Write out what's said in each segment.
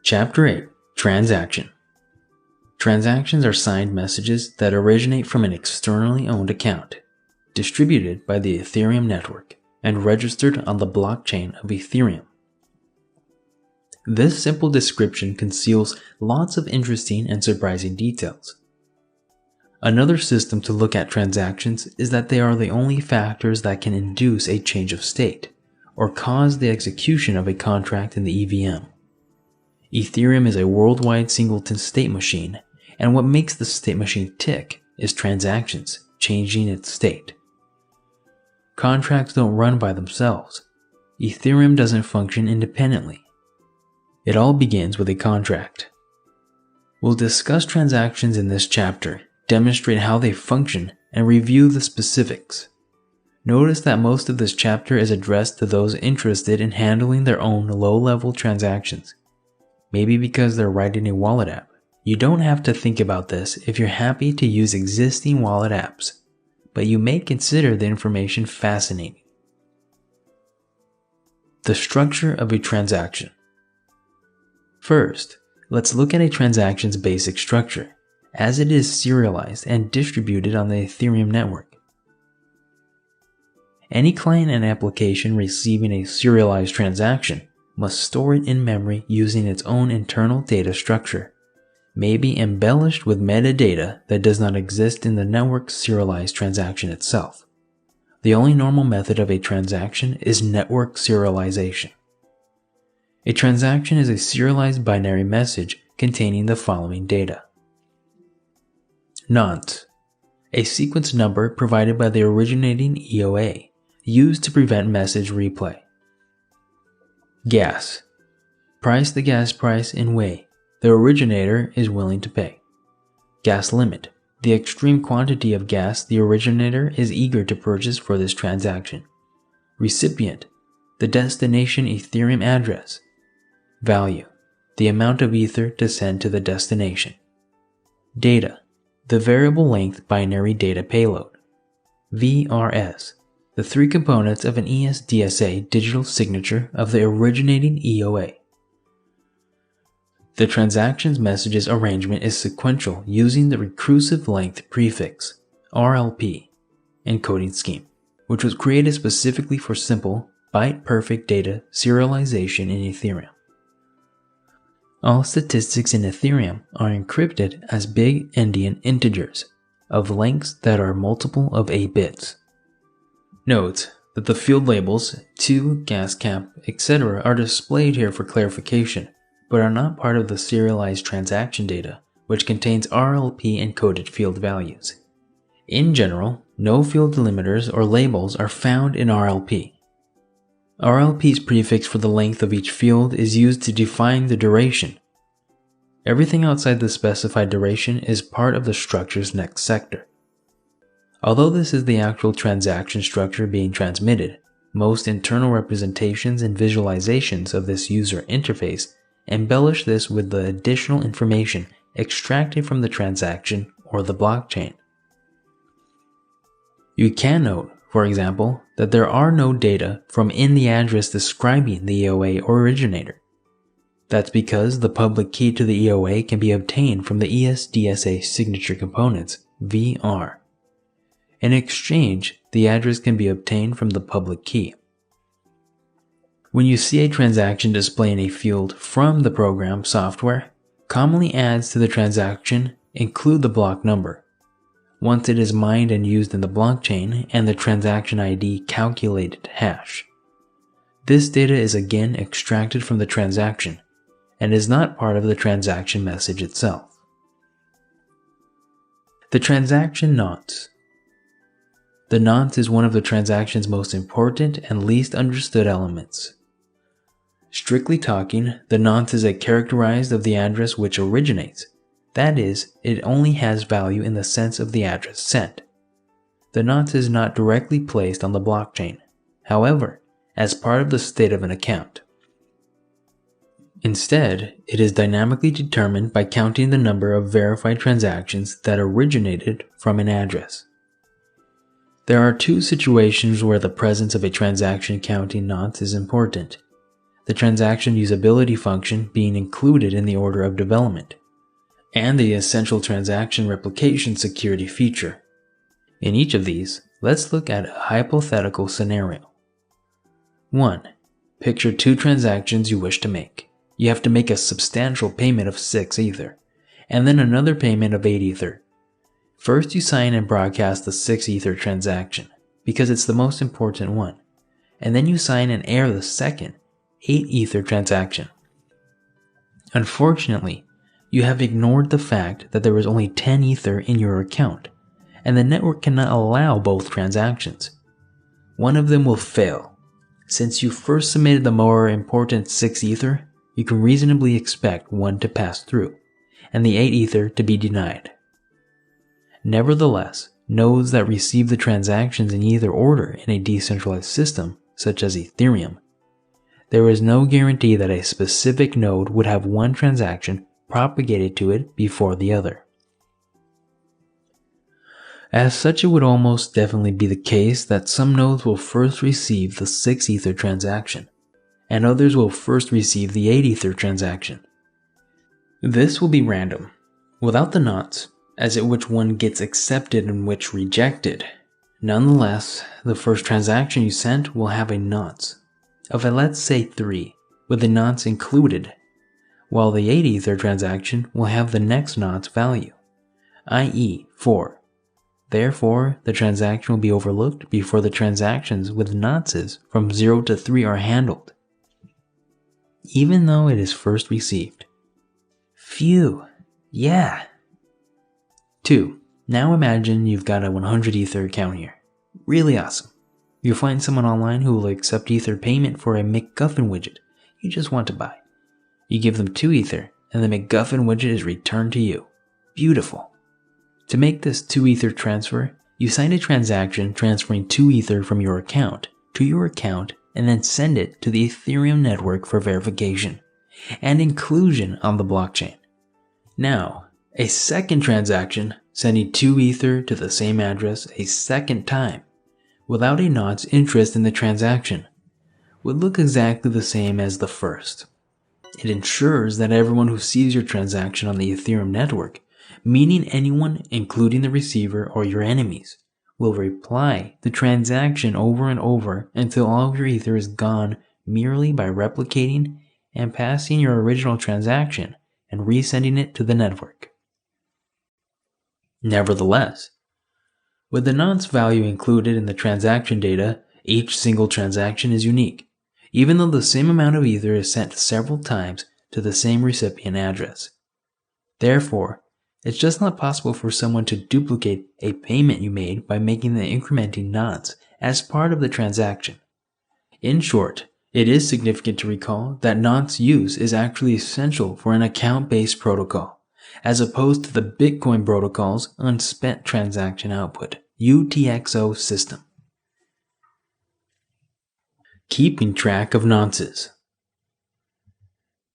Chapter 8. Transaction. Transactions are signed messages that originate from an externally owned account, distributed by the Ethereum network, and registered on the blockchain of Ethereum. This simple description conceals lots of interesting and surprising details. Another system to look at transactions is that they are the only factors that can induce a change of state, or cause the execution of a contract in the EVM. Ethereum is a worldwide singleton state machine, and what makes the state machine tick is transactions changing its state. Contracts don't run by themselves. Ethereum doesn't function independently. It all begins with a contract. We'll discuss transactions in this chapter, demonstrate how they function, and review the specifics. Notice that most of this chapter is addressed to those interested in handling their own low-level transactions. Maybe because they're writing a wallet app. You don't have to think about this if you're happy to use existing wallet apps, but you may consider the information fascinating. The structure of a transaction. First, let's look at a transaction's basic structure, as it is serialized and distributed on the Ethereum network. Any client and application receiving a serialized transaction must store it in memory using its own internal data structure, maybe embellished with metadata that does not exist in the network's serialized transaction itself. The only normal method of a transaction is network serialization. A transaction is a serialized binary message containing the following data. Nonce, a sequence number provided by the originating EOA, used to prevent message replay. Gas, price the gas price in way the originator is willing to pay. Gas limit, the extreme quantity of gas the originator is eager to purchase for this transaction. Recipient, the destination Ethereum address. Value, the amount of Ether to send to the destination. Data, the variable length binary data payload. VRS, the three components of an ESDSA digital signature of the originating EOA. The transaction's messages arrangement is sequential using the recursive length prefix, RLP, encoding scheme, which was created specifically for simple, byte-perfect data serialization in Ethereum. All statistics in Ethereum are encrypted as big endian integers of lengths that are multiple of 8 bits. Note that the field labels, to, gas cap, etc. are displayed here for clarification, but are not part of the serialized transaction data, which contains RLP encoded field values. In general, no field delimiters or labels are found in RLP. RLP's prefix for the length of each field is used to define the duration. Everything outside the specified duration is part of the structure's next sector. Although this is the actual transaction structure being transmitted, most internal representations and visualizations of this user interface embellish this with the additional information extracted from the transaction or the blockchain. You can note, for example, that there are no data from in the address describing the EOA originator. That's because the public key to the EOA can be obtained from the ESDSA signature components, VR. In exchange, the address can be obtained from the public key. When you see a transaction displaying a field from the program software, commonly adds to the transaction include the block number. Once it is mined and used in the blockchain and the transaction ID calculated hash. This data is again extracted from the transaction and is not part of the transaction message itself. The transaction nonce. The nonce is one of the transaction's most important and least understood elements. Strictly talking, the nonce is a characterized of the address which originates. That is, it only has value in the sense of the address sent. The nonce is not directly placed on the blockchain, however, as part of the state of an account. Instead, it is dynamically determined by counting the number of verified transactions that originated from an address. There are two situations where the presence of a transaction counting nonce is important. the transaction usability function being included in the order of development, and the essential transaction replication security feature. In each of these, let's look at a hypothetical scenario. 1. Picture 2 transactions you wish to make. You have to make a substantial payment of 6 Ether, and then another payment of 8 Ether. First, you sign and broadcast the 6 Ether transaction, because it's the most important one, and then you sign and air the second 8 Ether transaction. Unfortunately, you have ignored the fact that there was only 10 Ether in your account, and the network cannot allow both transactions. One of them will fail. Since you first submitted the more important 6 Ether, you can reasonably expect one to pass through, and the 8 Ether to be denied. Nevertheless, nodes that receive the transactions in either order in a decentralized system, such as Ethereum, there is no guarantee that a specific node would have one transaction propagated to it before the other. As such, it would almost definitely be the case that some nodes will first receive the 6 Ether transaction, and others will first receive the 8 Ether transaction. This will be random, without the nonce, as to which one gets accepted and which rejected. Nonetheless, the first transaction you sent will have a nonce of let's say 3, with the nonce included, while the 8 Ether transaction will have the next nonce value, i.e. 4. Therefore, the transaction will be overlooked before the transactions with nonces from 0 to 3 are handled, even though it is first received. Phew, yeah. 2. Now imagine you've got a 100 Ether account here. Really awesome. You find someone online who will accept Ether payment for a MacGuffin widget you just want to buy. You give them 2 Ether, and the MacGuffin widget is returned to you. Beautiful. To make this 2 Ether transfer, you sign a transaction transferring 2 Ether from your account to your account and then send it to the Ethereum network for verification and inclusion on the blockchain. Now, a second transaction sending 2 Ether to the same address a second time without a nonce interest in the transaction would look exactly the same as the first. It ensures that everyone who sees your transaction on the Ethereum network, meaning anyone including the receiver or your enemies, will reply the transaction over and over until all of your Ether is gone merely by replicating and passing your original transaction and resending it to the network. Nevertheless, with the nonce value included in the transaction data, each single transaction is unique, even though the same amount of Ether is sent several times to the same recipient address. Therefore, it's just not possible for someone to duplicate a payment you made by making the incrementing nonce as part of the transaction. In short, it is significant to recall that nonce use is actually essential for an account-based protocol, as opposed to the Bitcoin protocol's unspent transaction output (UTXO) system. Keeping track of nonces.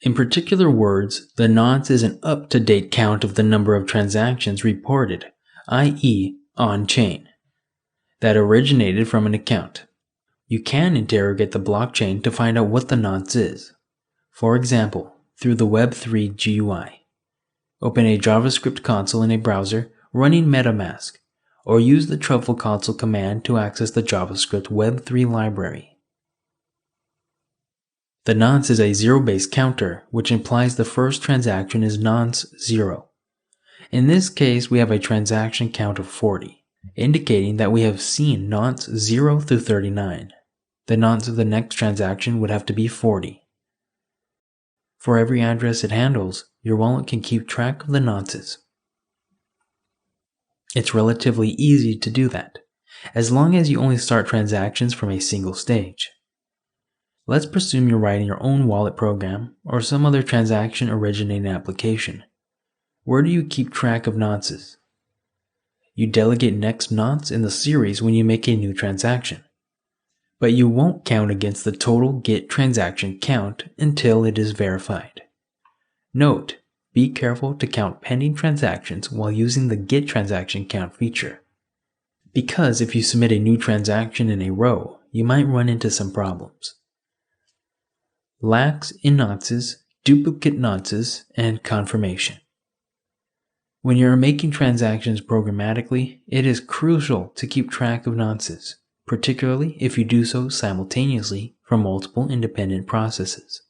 In particular words, the nonce is an up-to-date count of the number of transactions reported, i.e. on-chain, that originated from an account. You can interrogate the blockchain to find out what the nonce is. For example, through the Web3 GUI. Open a JavaScript console in a browser running MetaMask, or use the truffle console command to access the JavaScript Web3 library. The nonce is a zero-based counter, which implies the first transaction is nonce 0. In this case, we have a transaction count of 40, indicating that we have seen nonce 0 through 39. The nonce of the next transaction would have to be 40. For every address it handles, your wallet can keep track of the nonces. It's relatively easy to do that, as long as you only start transactions from a single stage. Let's presume you're writing your own wallet program or some other transaction originating application. Where do you keep track of nonces? You delegate next nonce in the series when you make a new transaction, but you won't count against the total get transaction count until it is verified. Note, be careful to count pending transactions while using the get transaction count feature, because if you submit a new transaction in a row, you might run into some problems. lacks in nonces, duplicate nonces, and confirmation. When you are making transactions programmatically, it is crucial to keep track of nonces, particularly if you do so simultaneously from multiple independent processes.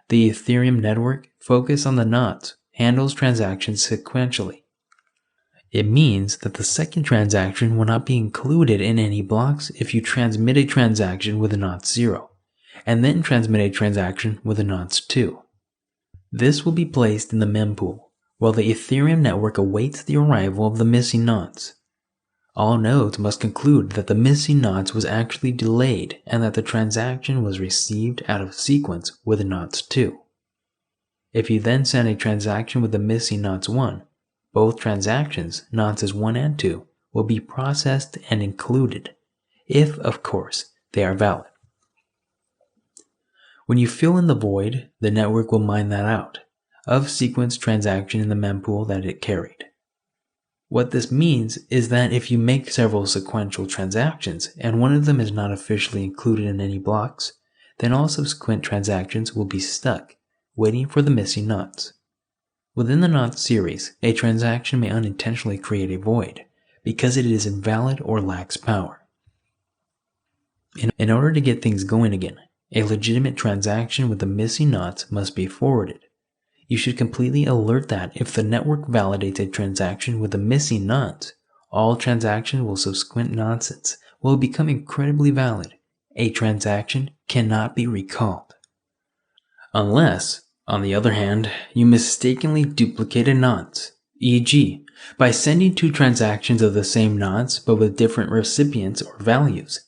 The Ethereum network focus on the nonce handles transactions sequentially. It means that the second transaction will not be included in any blocks if you transmit a transaction with a nonce 0, and then transmit a transaction with a nonce 2. This will be placed in the mempool, while the Ethereum network awaits the arrival of the missing nonce. All nodes must conclude that the missing nonce was actually delayed and that the transaction was received out of sequence with a nonce 2. If you then send a transaction with the missing nonce 1, both transactions, nonces 1 and 2, will be processed and included, if, of course, they are valid. When you fill in the void, the network will mine that out, of sequence transaction in the mempool that it carried. What this means is that if you make several sequential transactions and one of them is not officially included in any blocks, then all subsequent transactions will be stuck, waiting for the missing nonce. Within the nonce series, a transaction may unintentionally create a void because it is invalid or lacks power. In order to get things going again, a legitimate transaction with the missing nonce must be forwarded. You should completely alert that if the network validates a transaction with a missing nonce, all transactions with subsequent nonces will become incredibly valid. A transaction cannot be recalled. Unless, on the other hand, you mistakenly duplicate a nonce, e.g., by sending two transactions of the same nonce but with different recipients or values,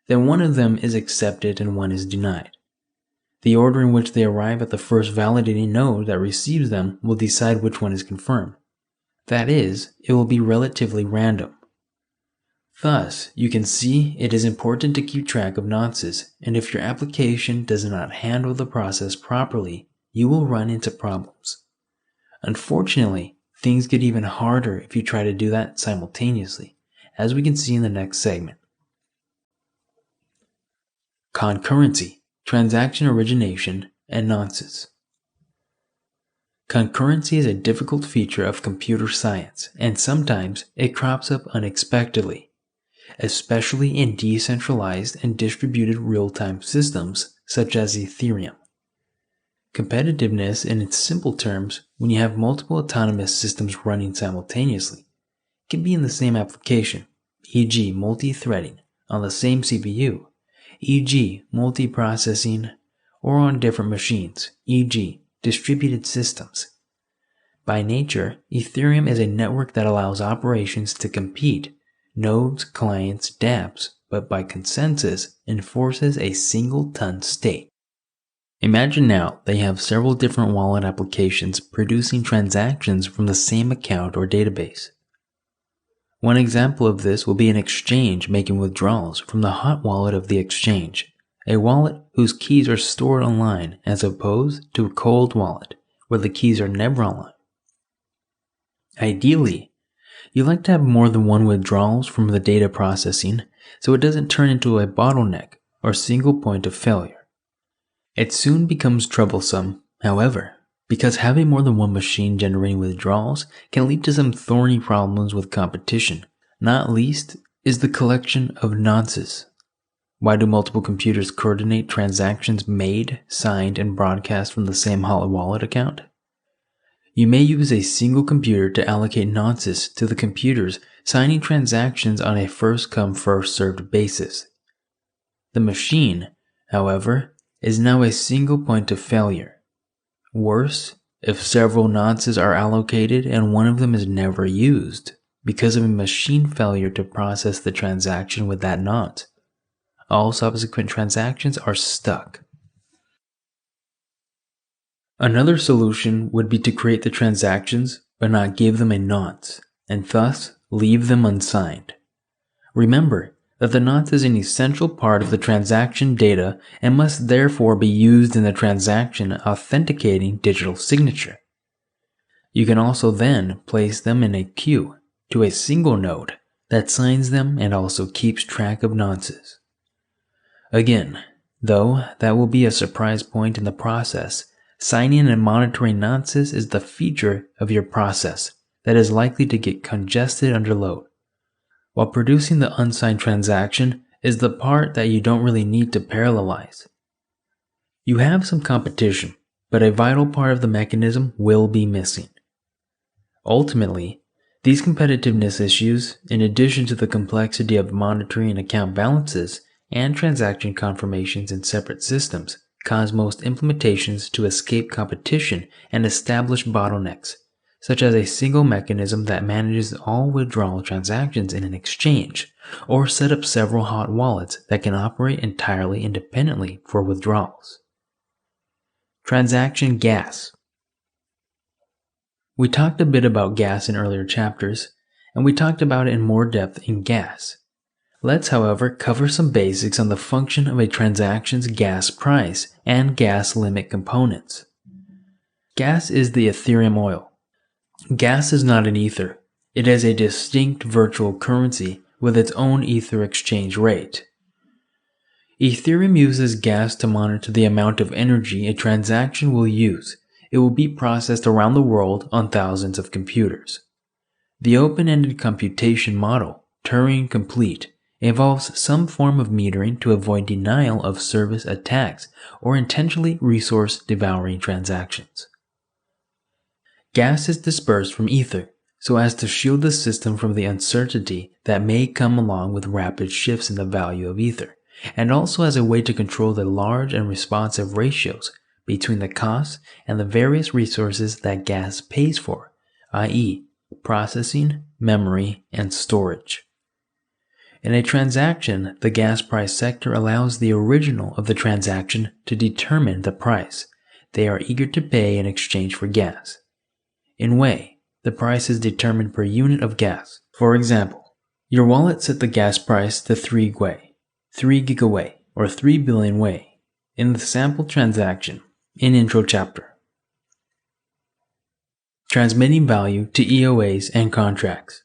then one of them is accepted and one is denied. The order in which they arrive at the first validating node that receives them will decide which one is confirmed. That is, it will be relatively random. Thus, you can see it is important to keep track of nonces, and if your application does not handle the process properly, you will run into problems. Unfortunately, things get even harder if you try to do that simultaneously, as we can see in the next segment. Concurrency, transaction origination, and nonces. Concurrency is a difficult feature of computer science, and sometimes it crops up unexpectedly, especially in decentralized and distributed real-time systems such as Ethereum. Competitiveness in its simple terms, when you have multiple autonomous systems running simultaneously, can be in the same application, e.g. multi-threading, on the same CPU, e.g. multiprocessing, or on different machines, e.g. distributed systems. By nature, Ethereum is a network that allows operations to compete, nodes, clients, dApps, but by consensus enforces a single-ton state. Imagine now that you have several different wallet applications producing transactions from the same account or database. One example of this will be an exchange making withdrawals from the hot wallet of the exchange, a wallet whose keys are stored online as opposed to a cold wallet where the keys are never online. Ideally, you like to have more than one withdrawals from the data processing so it doesn't turn into a bottleneck or single point of failure. It soon becomes troublesome, however, because having more than one machine generating withdrawals can lead to some thorny problems with competition. Not least is the collection of nonces. Why do multiple computers coordinate transactions made, signed, and broadcast from the same hot wallet account? You may use a single computer to allocate nonces to the computers signing transactions on a first-come, first-served basis. The machine, however, is now a single point of failure. Worse, if several nonces are allocated and one of them is never used because of a machine failure to process the transaction with that nonce, all subsequent transactions are stuck. Another solution would be to create the transactions but not give them a nonce, and thus leave them unsigned. Remember that the nonce is an essential part of the transaction data and must therefore be used in the transaction authenticating digital signature. You can also then place them in a queue to a single node that signs them and also keeps track of nonces. Again, Though that will be a surprise point in the process, signing and monitoring nonces is the feature of your process that is likely to get congested under load, while producing the unsigned transaction is the part that you don't really need to parallelize. You have some competition, but a vital part of the mechanism will be missing. Ultimately, these competitiveness issues, in addition to the complexity of monitoring account balances and transaction confirmations in separate systems, cause most implementations to escape competition and establish bottlenecks, such as a single mechanism that manages all withdrawal transactions in an exchange, or set up several hot wallets that can operate entirely independently for withdrawals. Transaction gas. We talked a bit about gas in earlier chapters, and we talked about it in more depth in gas. Let's, however, cover some basics on the function of a transaction's gas price and gas limit components. Gas is the Ethereum oil. Gas is not an ether. It is a distinct virtual currency with its own ether exchange rate. Ethereum uses gas to monitor the amount of energy a transaction will use. It will be processed around the world on thousands of computers. The open-ended computation model, Turing complete, involves some form of metering to avoid denial of service attacks or intentionally resource-devouring transactions. Gas is dispersed from ether so as to shield the system from the uncertainty that may come along with rapid shifts in the value of ether, and also as a way to control the large and responsive ratios between the costs and the various resources that gas pays for, i.e., processing, memory, and storage. In a transaction, the gas price sector allows the original of the transaction to determine the price they are eager to pay in exchange for gas. In Wei, the price is determined per unit of gas. For example, your wallet set the gas price to 3 Gwei, 3 gigawei, or 3 billion Wei in the sample transaction in intro chapter. Transmitting value to EOAs and contracts.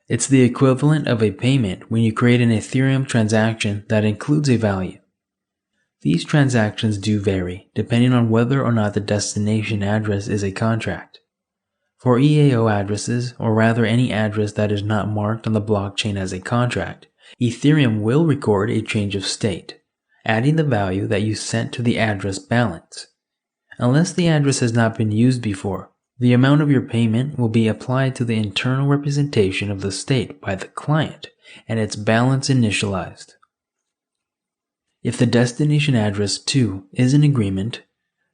It's the equivalent of a payment when you create an Ethereum transaction that includes a value. These transactions do vary depending on whether or not the destination address is a contract. For EAO addresses, or rather any address that is not marked on the blockchain as a contract, Ethereum will record a change of state, adding the value that you sent to the address balance. Unless the address has not been used before, the amount of your payment will be applied to the internal representation of the state by the client and its balance initialized. If the destination address too is in agreement,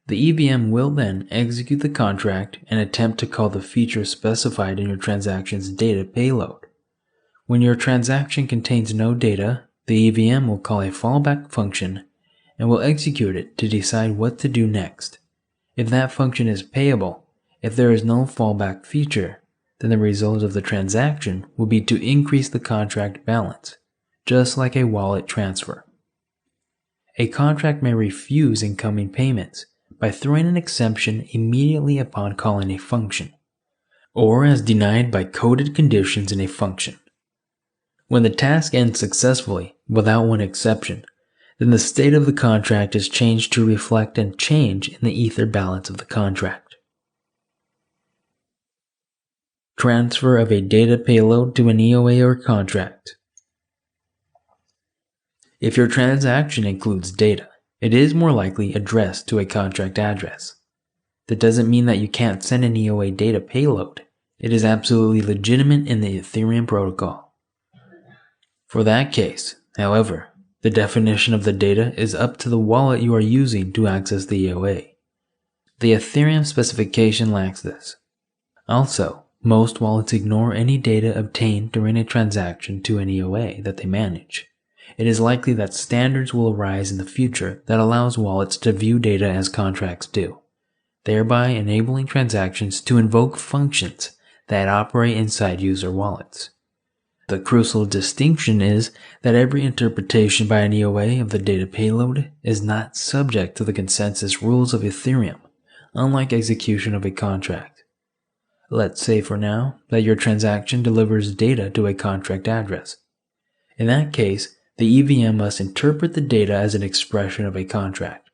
the EVM will then execute the contract and attempt to call the feature specified in your transaction's data payload. When your transaction contains no data, the EVM will call a fallback function and will execute it to decide what to do next. If that function is payable, if there is no fallback feature, then the result of the transaction will be to increase the contract balance, just like a wallet transfer. A contract may refuse incoming payments by throwing an exception immediately upon calling a function, or as denied by coded conditions in a function. When the task ends successfully, without one exception, then the state of the contract is changed to reflect and change in the ether balance of the contract. Transfer of a data payload to an EOA or contract. If your transaction includes data, it is more likely addressed to a contract address. That doesn't mean that you can't send an EOA data payload. It is absolutely legitimate in the Ethereum protocol. For that case, however, the definition of the data is up to the wallet you are using to access the EOA. The Ethereum specification lacks this. Also, most wallets ignore any data obtained during a transaction to an EOA that they manage. It is likely that standards will arise in the future that allows wallets to view data as contracts do, thereby enabling transactions to invoke functions that operate inside user wallets. The crucial distinction is that every interpretation by an EOA of the data payload is not subject to the consensus rules of Ethereum, unlike execution of a contract. Let's say for now that your transaction delivers data to a contract address. In that case, The EVM must interpret the data as an expression of a contract.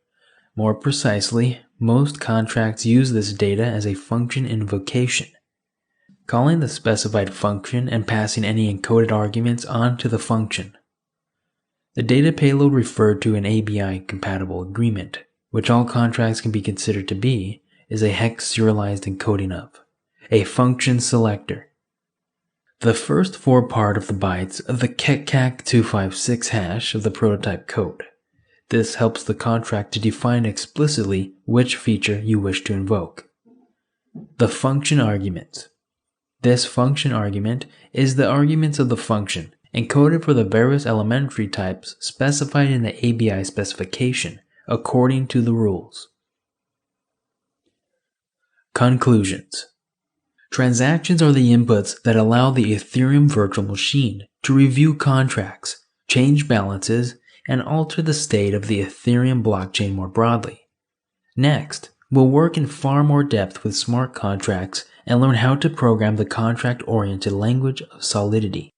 More precisely, most contracts use this data as a function invocation, calling the specified function and passing any encoded arguments onto the function. The data payload referred to an ABI-compatible agreement, which all contracts can be considered to be, is a hex serialized encoding of a function selector. The first 4 part of the bytes of the KECAC256 hash of the prototype code. This helps the contract to define explicitly which feature you wish to invoke. The function argument. This function argument is the arguments of the function, encoded for the various elementary types specified in the ABI specification according to the rules. Conclusions. Transactions are the inputs that allow the Ethereum virtual machine to review contracts, change balances, and alter the state of the Ethereum blockchain more broadly. Next, we'll work in far more depth with smart contracts and learn how to program the contract-oriented language of Solidity.